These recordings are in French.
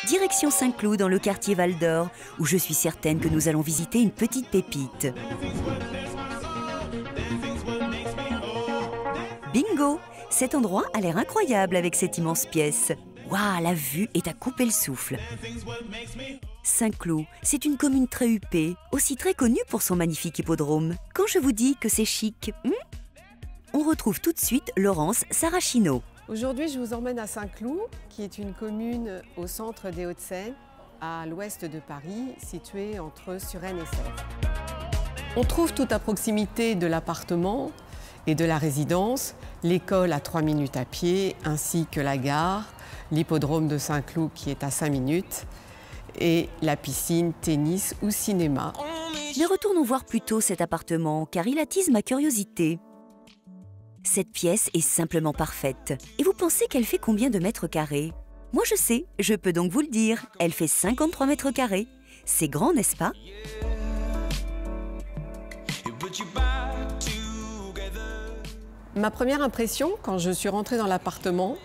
Direction Saint-Cloud dans le quartier Val-d'Or, où je suis certaine que nous allons visiter une petite pépite. Bingo! Cet endroit a l'air incroyable avec cette immense pièce. Waouh, la vue est à couper le souffle. Saint-Cloud, c'est une commune très huppée, aussi très connue pour son magnifique hippodrome. Quand je vous dis que c'est chic, on retrouve tout de suite Laurence Sarachino. Aujourd'hui, je vous emmène à Saint-Cloud, qui est une commune au centre des Hauts-de-Seine, à l'ouest de Paris, située entre Suresnes et Sèvres. On trouve tout à proximité de l'appartement et de la résidence, l'école à 3 minutes à pied, ainsi que la gare, l'hippodrome de Saint-Cloud qui est à 5 minutes, et la piscine, tennis ou cinéma. Mais retournons voir plutôt cet appartement, car il attise ma curiosité. Cette pièce est simplement parfaite. Et vous pensez qu'elle fait combien de mètres carrés? Moi je sais, je peux donc vous le dire. Elle fait 53 mètres carrés. C'est grand, n'est-ce pas? Ma première impression, quand je suis rentrée dans l'appartement,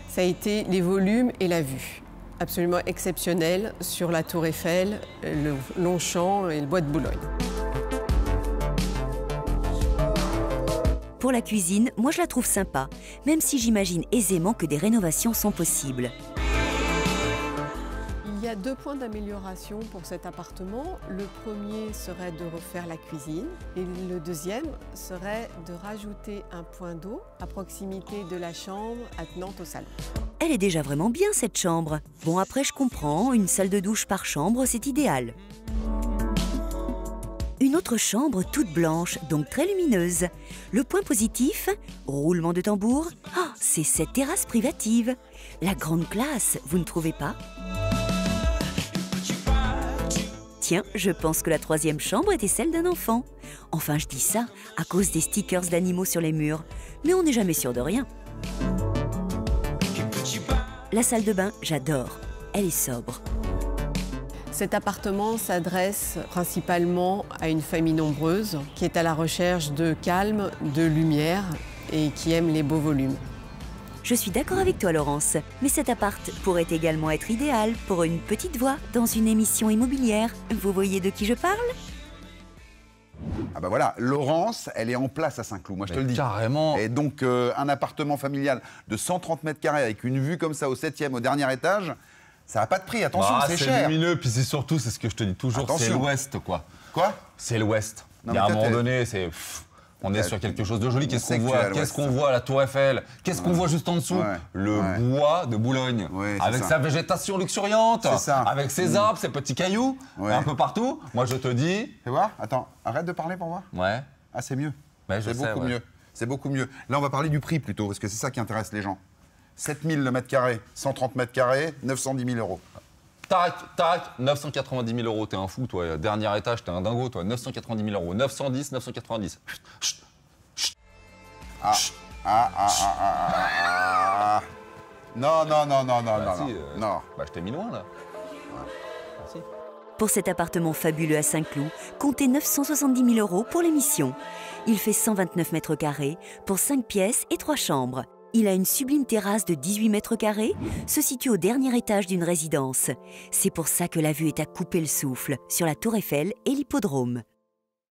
ça a été les volumes et la vue. Absolument exceptionnel sur la Tour Eiffel, le Longchamp et le Bois de Boulogne. Pour la cuisine, moi je la trouve sympa, même si j'imagine aisément que des rénovations sont possibles. Il y a 2 points d'amélioration pour cet appartement. Le premier serait de refaire la cuisine et le deuxième serait de rajouter un point d'eau à proximité de la chambre attenante au salon. Elle est déjà vraiment bien cette chambre. Bon après je comprends, une salle de douche par chambre c'est idéal. Une autre chambre toute blanche, donc très lumineuse. Le point positif, roulement de tambour, c'est cette terrasse privative. La grande classe, vous ne trouvez pas? Tiens, je pense que la 3e chambre était celle d'un enfant. Enfin, je dis ça à cause des stickers d'animaux sur les murs. Mais on n'est jamais sûr de rien. La salle de bain, j'adore. Elle est sobre. Cet appartement s'adresse principalement à une famille nombreuse qui est à la recherche de calme, de lumière et qui aime les beaux volumes. Je suis d'accord avec toi, Laurence, mais cet appart pourrait également être idéal pour une petite voix dans une émission immobilière. Vous voyez de qui je parle? Ah bah voilà, Laurence, elle est en place à Saint-Cloud, moi je te le dis. Carrément. Et donc un appartement familial de 130 mètres carrés avec une vue comme ça au 7e, au dernier étage, ça n'a pas de prix, attention, c'est cher. C'est lumineux, puis c'est surtout, c'est ce que je te dis toujours, c'est l'ouest, quoi. Quoi? C'est l'ouest. Non, Il y a un mais moment donné, c'est... On est sur quelque chose de joli. Qu'est-ce qu'on voit? Qu'est-ce qu'on voit à la Tour Eiffel? Qu'est-ce qu'on voit juste en dessous? Le bois de Boulogne, avec sa végétation luxuriante, avec ses arbres, ses petits cailloux, un peu partout. Moi, je te dis... Fais voir, attends, arrête de parler pour voir. Ouais. Ah, c'est mieux. Ouais, c'est beaucoup mieux. C'est beaucoup mieux. Là, on va parler du prix plutôt, parce que c'est ça qui intéresse les gens. 7 000 le mètre carré, 130 mètres carrés, 910 000 euros. Tac, tac, 990 000 euros, t'es un fou, toi. Dernier étage, t'es un dingo, toi. 990 000 euros. 910, 990. Chut, chut. Non, non, non, non, non, Bah, non, si, non. Bah, je t'ai mis loin, là. Merci. Pour cet appartement fabuleux à Saint-Cloud, comptez 970 000 euros pour l'émission. Il fait 129 mètres carrés pour 5 pièces et 3 chambres. Il a une sublime terrasse de 18 mètres carrés, se situe au dernier étage d'une résidence. C'est pour ça que la vue est à couper le souffle sur la Tour Eiffel et l'hippodrome.